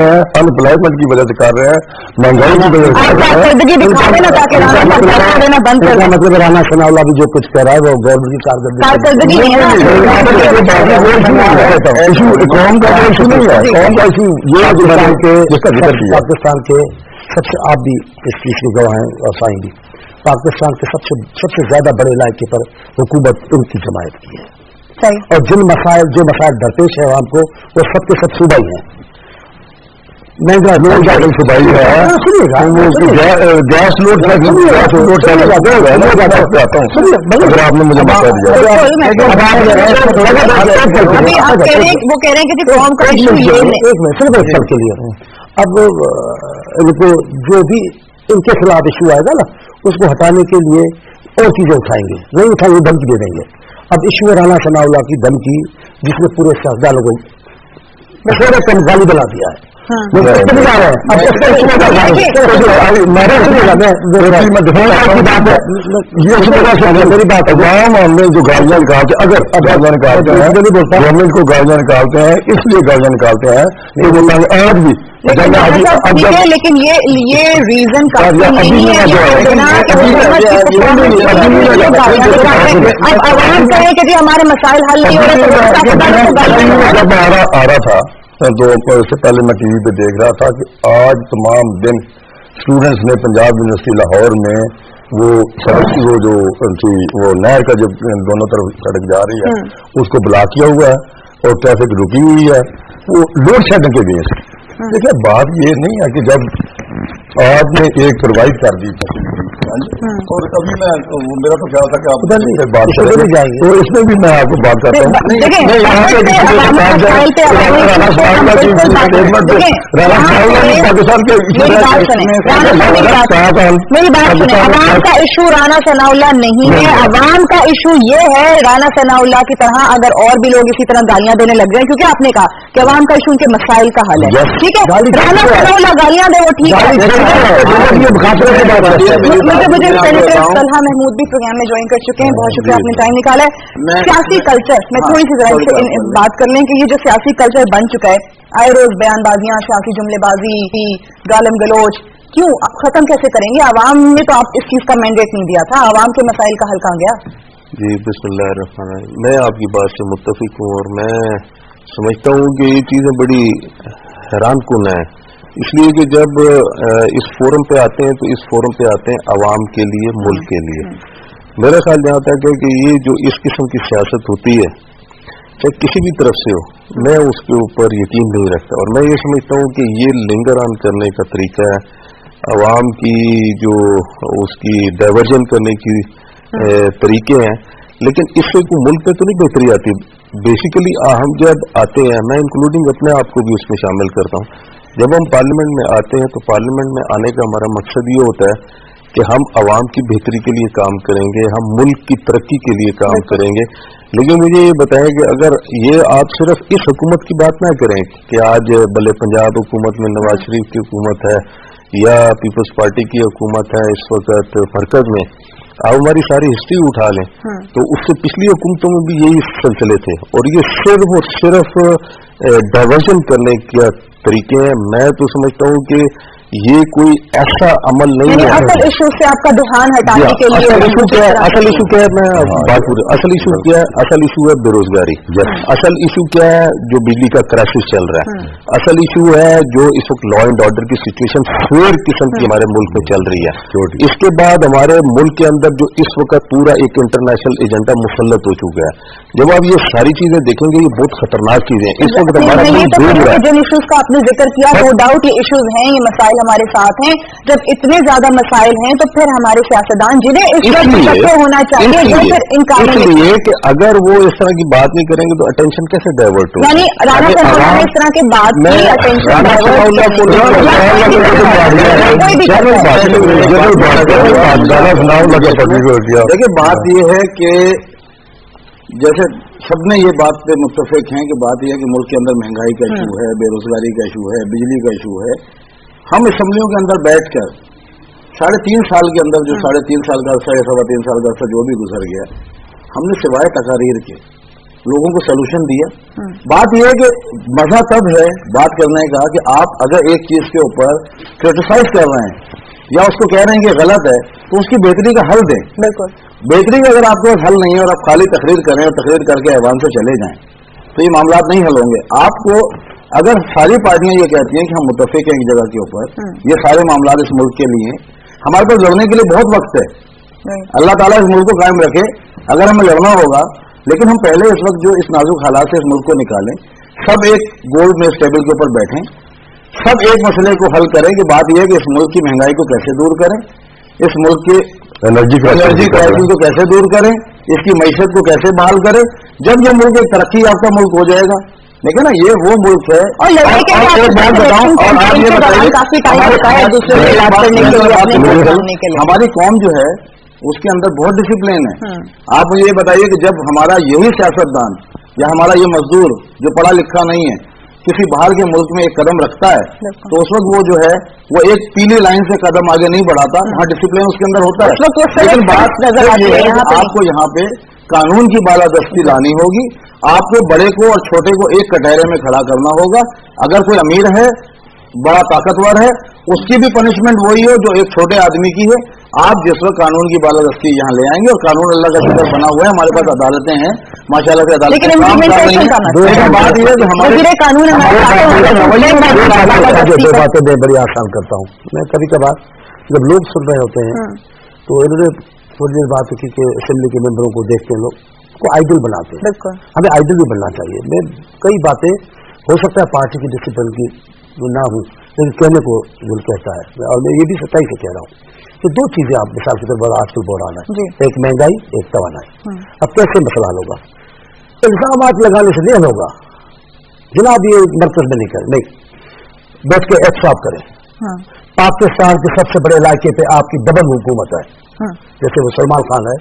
Unemployment की वजह से कर रहे हैं, महंगाई की वजह से मतलब राना सनाउल्लाह भी जो कुछ कर रहा है वो गवर्नमेंट की कारकर्दगी कौम का इशू नहीं है, कौम का इशू ये जिसका पाकिस्तान के सबसे, आप भी इस चीज के गवाह हैं और साईं भी, पाकिस्तान के सबसे ज्यादा बड़े इलाके पर हुकूमत उनकी जमायत की है, और जो मसाइल दरपेश है हमको वो सबके सब सूबाई हैं। महंगा सूबाई है, गैस लोड आपने मुझे बता दिया। वो कह रहे हैं कि कौम का इशू ये सिर्फ एक साल के लिए, अब इनको जो भी इनके खिलाफ इशू आएगा ना उसको हटाने के लिए और चीजें उठाएंगे, नहीं उठाएंगे धमकी दे देंगे। अब इशू है राना सनाउल्लाह की धमकी, जिसने पूरे सियासतदानों को कम गाली बना दिया है। मेरी बात है, हमने जो गालियां निकालते हैं, अगर गालियां निकालते हैं गवर्नमेंट को गालियां निकालते हैं, इसलिए गालियां निकालते हैं आज भी, लेकिन ये रीजन अब आवाम कहे कि हमारे मसाइल हल नहीं हो रहे। आ रहा था तो इससे पहले मैं टीवी पे देख रहा था कि आज तमाम दिन स्टूडेंट्स ने पंजाब यूनिवर्सिटी लाहौर में वो सड़क की वो नहर का जो दोनों तरफ सड़क जा रही है उसको ब्लॉक किया हुआ है और ट्रैफिक रुकी हुई है, वो लोड शेडिंग के अगेंस्ट। देखिए बात ये नहीं है कि जब आपने एक प्रोवाइड कर दी और अभी मैं मेरा तो ख्याल था कि आप बात करेंगे तो इसमें भी मैं आपको बात करता हूँ। मेरी बात सुनिए, अवाम का इशू राना सनाउल्लाह नहीं है, अवाम का इशू ये है राना सनाउल्लाह की तरह अगर और भी लोग इसी तरह गालियां देने लग गए, क्योंकि आपने कहा कि अवाम का इशू उनके मसाइल का हल है, ठीक है। राना सनाउल्लाह गालियां दे वो ठीक है। मुझे तलहा महमूद भी प्रोग्राम में ज्वाइन कर चुके हैं, बहुत शुक्रिया आपने टाइम निकाला है। सियासी कल्चर में थोड़ी सी जरा बात कर लें कि ये जो सियासी कल्चर बन चुका है, आए रोज बयानबाजियां, सियासी जुमलेबाजी, गालम गलोच, क्यों खत्म कैसे करेंगे? आवाम ने तो आप इस चीज का मैंडेट नहीं दिया था, आवाम के मसाइल का हल कहाँ गया? जी बिस्मिल्लाहिर्रहमानिर्रहीम, मैं आपकी बात से मुत्तफिक हूँ और मैं समझता हूँ कि ये चीजें बड़ी हैरान कुन है, इसलिए कि जब इस फोरम पे आते हैं तो इस फोरम पे आते हैं अवाम के लिए, मुल्क के लिए। मेरा ख्याल जहाँ तक है कि ये जो इस किस्म की सियासत होती है चाहे किसी भी तरफ से हो, मैं उसके ऊपर यकीन नहीं रखता और मैं ये समझता हूँ कि ये लिंगर ऑन करने का तरीका है, अवाम की जो उसकी डाइवर्जन करने की तरीके हैं, लेकिन इससे कोई मुल्क पे तो नहीं बेहतरी आती। बेसिकली हम जब आते हैं, मैं इंक्लूडिंग अपने आप को भी उसमें शामिल करता हूँ, जब हम पार्लियामेंट में आते हैं तो पार्लियामेंट में आने का हमारा मकसद ये होता है कि हम अवाम की बेहतरी के लिए काम करेंगे, हम मुल्क की तरक्की के लिए काम करेंगे। लेकिन मुझे ये बताएं कि अगर ये आप सिर्फ इस हुकूमत की बात ना करें कि आज भले पंजाब हुकूमत में नवाज शरीफ की हुकूमत है या पीपल्स पार्टी की हुकूमत है इस वक्त मरकज में, आप हमारी सारी हिस्ट्री उठा लें तो उससे पिछली हुकूमतों में भी यही सिलसिले थे और ये सिर्फ और सिर्फ डाइवर्जन करने का तरीके हैं। मैं तो समझता हूँ कि ये कोई ऐसा अमल नहीं है। असल इशू से आपका ध्यान हटाने के लिए असल इशू क्या है? असल इशू क्या है? मैं बात पूरी, असल इशू क्या है? असल इशू है बेरोजगारी। असल इशू क्या है? जो बिजली का क्राइसिस चल रहा है। असल इशू है जो इस वक्त लॉ एंड ऑर्डर की सिचुएशन फेयर किस्म की हमारे मुल्क में चल रही है। इसके बाद हमारे मुल्क के अंदर जो इस वक्त पूरा एक इंटरनेशनल एजेंडा मुसल्लत हो चुका है। जब आप ये सारी चीजें देखेंगे ये बहुत खतरनाक चीजें हैं। इस वक्त हमारा जिन इशूज का आपने जिक्र किया नो डाउट ये इशूज हैं, ये मसाइल हमारे साथ हैं। जब इतने ज्यादा मसाइल हैं तो फिर हमारे सियासतदान जिन्हें इस वक्त होना चाहिए वो फिर इनकार, इसलिए कि अगर वो इस तरह की बात नहीं करेंगे तो अटेंशन कैसे डाइवर्ट हो? यानी राना सनाउल्लाह ने इस तरह की बात की, अटेंशन देखिए बात ये है कि जैसे सबने ये बात पे मुत्तफिक हैं कि बात यह है कि मुल्क के अंदर महंगाई का इशू है, बेरोजगारी का इशू है, बिजली का इशू है। हम असम्बलियों के अंदर बैठकर 3.5 साल के अंदर जो 3.5 साल का अरसा या 3.25 साल का अरसा जो भी गुजर गया, हमने सिवाय तकारीर के लोगों को सोल्यूशन दिया। बात यह है कि मजा तब है बात करने का कि आप अगर एक चीज के ऊपर क्रिटिसाइज कर रहे हैं या उसको कह रहे हैं कि गलत है तो उसकी बेहतरी का हल दें। बिल्कुल, बेहतरी का अगर आपके पास हल नहीं है और आप खाली तकरीर करें और तकरीर करके ऐवान से चले जाएं तो ये मामला नहीं हल होंगे। आपको अगर सारी पार्टियां ये कहती हैं कि हम मुत्तफिक हैं एक जगह के ऊपर, ये सारे मामला इस मुल्क के लिए, हमारे पास लड़ने के लिए बहुत वक्त है। अल्लाह ताला इस मुल्क को कायम रखे। अगर हमें लड़ना होगा, लेकिन हम पहले इस वक्त जो इस नाजुक हालात से इस मुल्क को निकालें, सब एक गोल में टेबल के ऊपर बैठें, सब एक मसले को हल करें कि बात यह है कि इस मुल्क की महंगाई को कैसे दूर करें, इस मुल्क के एनर्जी क्राइसिस को कैसे दूर करें, इसकी मईशत को कैसे बहाल करें। जब ये मुल्क एक तरक्की याफ्ता मुल्क हो जाएगा, लेकिन ना ये वो मुल्क है। और बात बताऊं, और आप ये बताइए हमारी कौम जो है उसके अंदर बहुत डिसिप्लिन है। आप मुझे ये बताइए कि जब हमारा यही सियासतदान या हमारा ये मजदूर जो पढ़ा लिखा नहीं है किसी बाहर के मुल्क में एक कदम रखता है तो उस वक्त वो जो है वो एक पीली लाइन से कदम आगे नहीं बढ़ाता, वहाँ डिसिप्लिन उसके अंदर होता है। लेकिन बात ये है कि आपको यहाँ पे कानून की बालादस्ती लानी होगी, आपको बड़े को और छोटे को एक कटहरे में खड़ा करना होगा। अगर कोई अमीर है, बड़ा ताकतवर है, उसकी भी पनिशमेंट वही हो जो एक छोटे आदमी की है। आप जिस वक्त कानून की बालादस्ती यहाँ ले आएंगे, और कानून अल्लाह का शुक्र बना हुआ है, हमारे पास अदालतें हैं माशाल्लाह से, अदालतें काम कर रही हैं। बात यह है कि हमारे कानून दो बातें मैं बड़ी आसान करता हूँ। मैं कभी कभार जब लोग सुन रहे होते हैं तो इन्होंने थोड़ी देर बात की कि असेंबली के मेंबरों को देखते हैं, लोग को आइडल बनाते हैं। हमें आइडल भी बनना चाहिए। मैं कई बातें हो सकता है पार्टी की डिसिप्लिन की ना हूँ, लेकिन कहने को दिल कहता है, और मैं ये भी सच्चाई से कह रहा हूँ कि दो चीजें आप मिसाल के तौर पर आजकल बहरान है, एक महंगाई, एक तवानाई। अब कैसे मसला हल होगा? इल्जाम लगाने से नहीं होगा जनाब, ये मरकज में नहीं करें, नहीं बैठ के एहतसाब करें। पाकिस्तान के सबसे बड़े इलाके पे आपकी दबंग हुकूमत है, जैसे वो सलमान खान है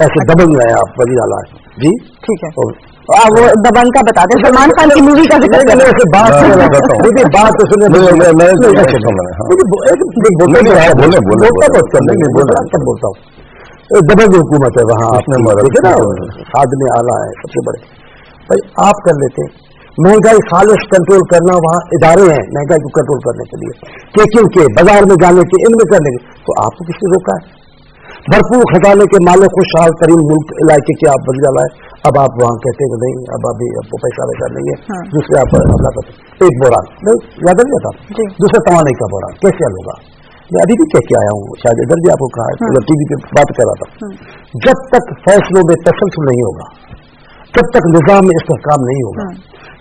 ऐसे दबंग है आप, वज़ीर आला है जी, ठीक है। वो दबंग का बताते हैं, सलमान खान की मूवी का जिक्र करने से बात तो सुने, बोलता हूँ दबंग हुकूमत है वहाँ, आपने देखे ना आदमी आला है सबसे बड़े। भाई आप कर लेते, महंगाई खालिश कंट्रोल करना, वहाँ इदारे हैं महंगाई को कंट्रोल करने के लिए, चेकिंग के, बाजार में जाने के, इनमें करने के, तो आपको किसने रोका है? भरपूर खजाने के मालिक खुशहाल तरीन मुल्क इलाके के आप वज़ीर आला है, अब आप वहाँ कहते हैं नहीं, अब अभी आपको पैसा वैसा नहीं है, दूसरे आप हमला करते। एक बोरान याद नहीं था, दूसरा तवानाई का बोरान कैसे हल होगा? मैं अभी भी कह के आया हूँ, शायद इधर भी आपको कहा है, जब टीवी पे बात कर रहा था, जब तक फैसलों में तसलसल नहीं होगा, जब तक निजाम में इस्तेहकाम नहीं होगा,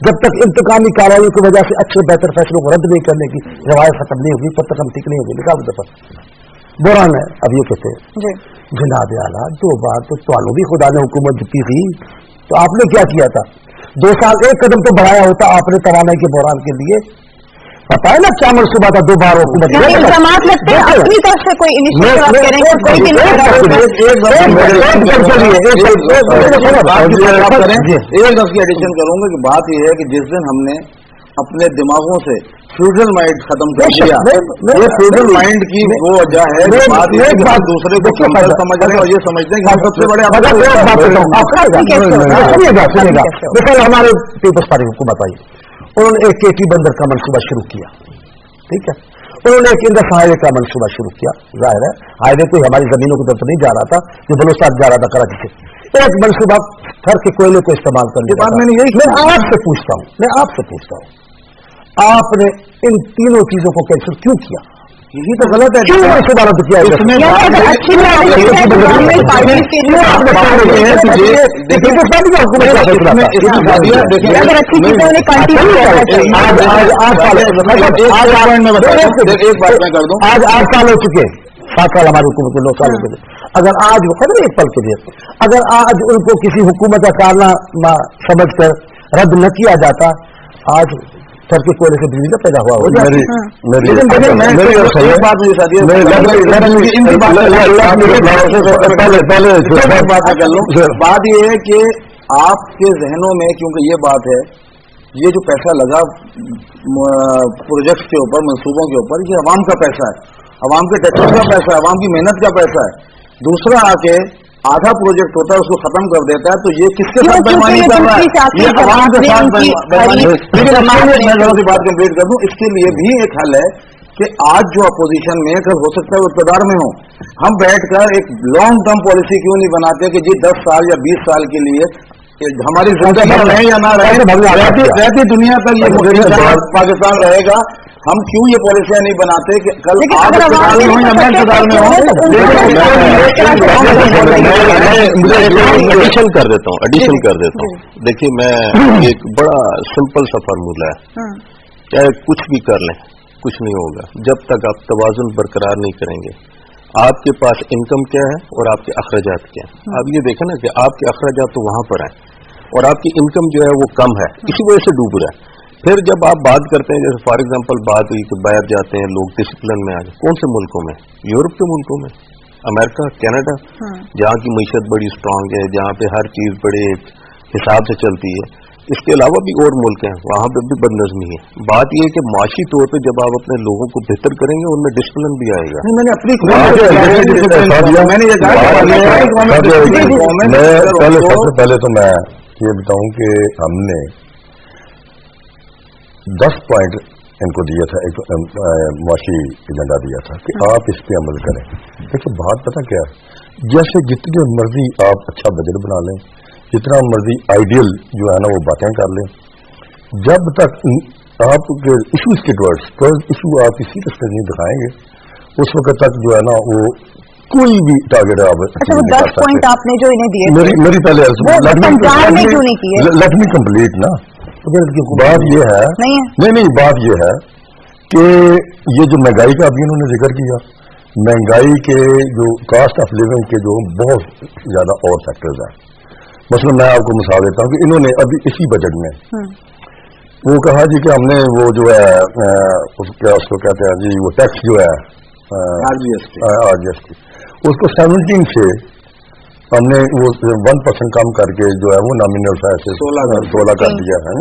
जब तक इंतकामी कार्रवाई की वजह से अच्छे बेहतर फैसलों को रद्द नहीं करने की रवायत खत्म नहीं होगी, तब तक हम ठीक नहीं होगी। निकाल दफा बोरान है। अब ये कहते हैं जनाब आला 2 बार तो तानू भी खुदा ने हुकूमत दी थी, तो आपने क्या किया था? 2 साल एक कदम तो बढ़ाया होता आपने तवानाई के बोरान के लिए। पता है ना क्या मनसूबा था? 2 बार हुकूमत लगते हैं अपनी तरफ से कोई इनिशिएटिव करेंगे, कोई भी नहीं। एक लफ्ज़ की एडिशन करूंगा कि बात यह है कि जिस दिन हमने अपने दिमागों से फ्यूडल माइंड खत्म कर दिया, ये फ्यूडल माइंड की वो वजह है कि बात दूसरे को कमतर समझ रहे हैं और ये समझते हैं कि हम सबसे बड़े। हमारे पीपल्स पार्टी हुकूमत आई, उन्होंने एक केटी बंदर का मंसूबा शुरू किया, ठीक है, उन्होंने एक इंदस हाईवे का मंसूबा शुरू किया। जाहिर है हाईवे कोई हमारी जमीनों की तरफ नहीं जा रहा था, जो बलोचिस्तान जा रहा था कराची से, एक मंसूबा घर के कोयले को इस्तेमाल करने के बाद मैं आपसे पूछता हूँ आपने इन तीनों चीजों को कैंसिल क्यों किया? यही तो गलत है। क्यों मंसूबा रद्द किया? आज 8 साल हो चुके, 7 साल हमारी हुकूमत के, 9 साल हो गए। अगर आज वो खबर एक पल के लिए, अगर आज उनको किसी हुकूमत का कारनामा समझकर रद्द न किया जाता, आज सर के कोयले से बिजली का पैदा हुआ होगा। बात यह है कि आपके जहनों में, क्योंकि ये बात है, ये जो पैसा लगा प्रोजेक्ट्स के ऊपर, मंसूबों के ऊपर, ये अवाम का पैसा है, अवाम के टैक्सेस का पैसा है, अवाम की मेहनत का पैसा है। दूसरा आके आधा प्रोजेक्ट होता है उसको खत्म कर देता है, तो ये किसके साथ बेईमानी क्योंकि कर रहा है? दूसरी ये अवाम के साथ उनकी बेईमानी। हरी लेकिन जमात मैं ने जरा सी बात कंप्लीट कर दूं, इसके लिए भी एक हल है कि आज जो अपोजिशन में, कल हो सकता है वो इक़्तिदार में हो, हम बैठकर एक लॉन्ग टर्म पॉलिसी क्यों नहीं बनाते कि जी 10 साल या 20 साल के लिए हमारी जिंदगी रहे या ना रहे, रहती दुनिया तक ये पाकिस्तान रहेगा। हम क्यों ये पॉलिसियां नहीं बनाते कि कल आप इक़्तिदार में हो या मैं इक़्तिदार में हूं? एडिशन कर देता हूँ। देखिए, मैं एक बड़ा सिंपल सा फार्मूला है, चाहे कुछ भी कर लें कुछ नहीं होगा जब तक आप तवाज़ुन बरकरार नहीं करेंगे। आपके पास इनकम क्या है और आपके अखराजात क्या है। आप ये देखें ना कि आपके अखराजात तो वहां पर हैं और आपकी इनकम जो है वो कम है, इसी वजह से डूब रहा है। फिर जब आप बात करते हैं, जैसे फॉर एग्जांपल बात हुई कि बाहर जाते हैं लोग डिसिप्लिन में आ जाए, कौन से मुल्कों में? यूरोप के मुल्कों में, अमेरिका, कनाडा, जहाँ की मीशत बड़ी स्ट्रांग है, जहाँ पे हर चीज बड़े हिसाब से चलती है। इसके अलावा भी और मुल्क हैं, वहां पे भी बदनज़मी है। बात यह है कि माशी तौर पे जब आप अपने लोगों को बेहतर करेंगे उनमें डिसिप्लिन भी आएगा। मैंने अपनी सबसे पहले तो मैं ये बताऊं कि हमने 10 पॉइंट इनको दिया था, एक माशी एजेंडा दिया था कि आप इस पे अमल करें। देखिए बात पता क्या है, जैसे जितने मर्जी आप अच्छा बजट बना लें, जितना मर्जी आइडियल जो है ना वो बातें कर लें, जब तक आपके इशूज के टवर्ड्स इशू आप इसी तरह नहीं दिखाएंगे, उस वक्त तक जो है ना वो कोई भी टारगेट आप अच्छा, वो 10 पॉइंट आपने जो इन्हें दिए मेरी पहले पंजाब में क्यों नहीं किए? लेट मी कंप्लीट ना। बात ये है नहीं, बात ये है कि ये जो महंगाई का अभी इन्होंने जिक्र किया, महंगाई के जो कॉस्ट ऑफ लिविंग के जो बहुत ज्यादा और फैक्टर्स हैं। मतलब मैं आपको मिसाल देता हूँ कि इन्होंने अभी इसी बजट में वो कहा जी कि हमने वो जो है उसको कहते हैं जी वो टैक्स जो है आरजीएसटी उसको 17 से हमने वो 1% कम करके जो है वो नॉमिनल से 16 कर दिया है।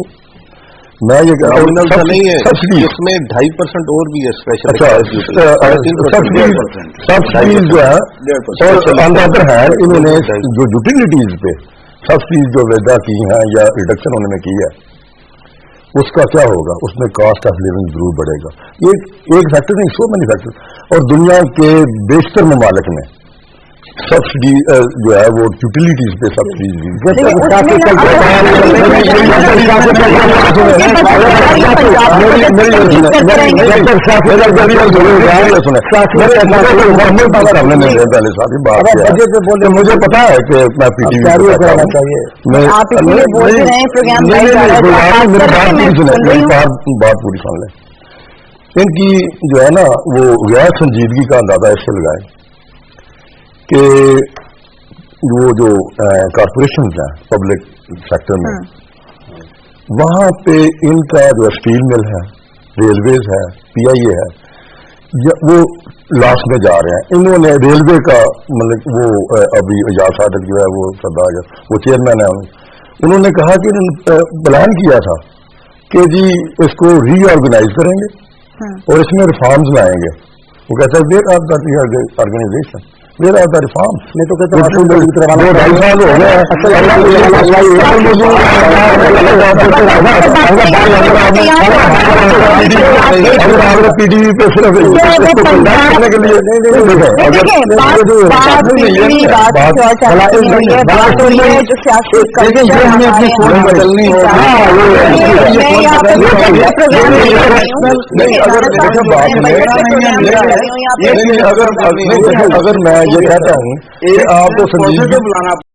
मैं ये कह रहा हूँ नहीं है, इसमें 2.5% और भी है स्पेशल सब्सिडीज जो है, और ऑन द अदर हैंड इन्होंने जो यूटिलिटीज पे सब्सिडीज जो वैदा की हैं या रिडक्शन उन्होंने की है, उसका क्या होगा? उसमें कॉस्ट ऑफ लिविंग जरूर बढ़ेगा। एक फैक्टर नहीं, सो मेनी फैक्टर। और दुनिया के बेशतर ममालिक में सब्सिडी जो है वो यूटिलिटीज पे सब्सिडी मुझे पता है कि मैं पीटीवी बात पूरी सुन लें। इनकी जो है ना वो गैर संजीदगी का अंदाजा इससे लगाए कि वो जो कॉरपोरेशंस हैं पब्लिक सेक्टर में, वहां पे इनका जो स्टील मिल है, रेलवेज है, पीआईए है, वो लॉस में जा रहे हैं। इन्होंने रेलवे का मतलब वो अभी एजाज सादक जो है वो सरदार वो चेयरमैन है, उन्होंने कहा कि प्लान किया था कि जी इसको रीऑर्गेनाइज करेंगे और इसमें रिफॉर्म्स लाएंगे। वो कहता है where are the organisation, where are the reforms. मैं तो कहता हूँ 2-2.5 साल हो गए पीटीवी पे सिर्फ करने के लिए बदलनी अगर मैं ये कहता हूँ कि आपको संजीदगी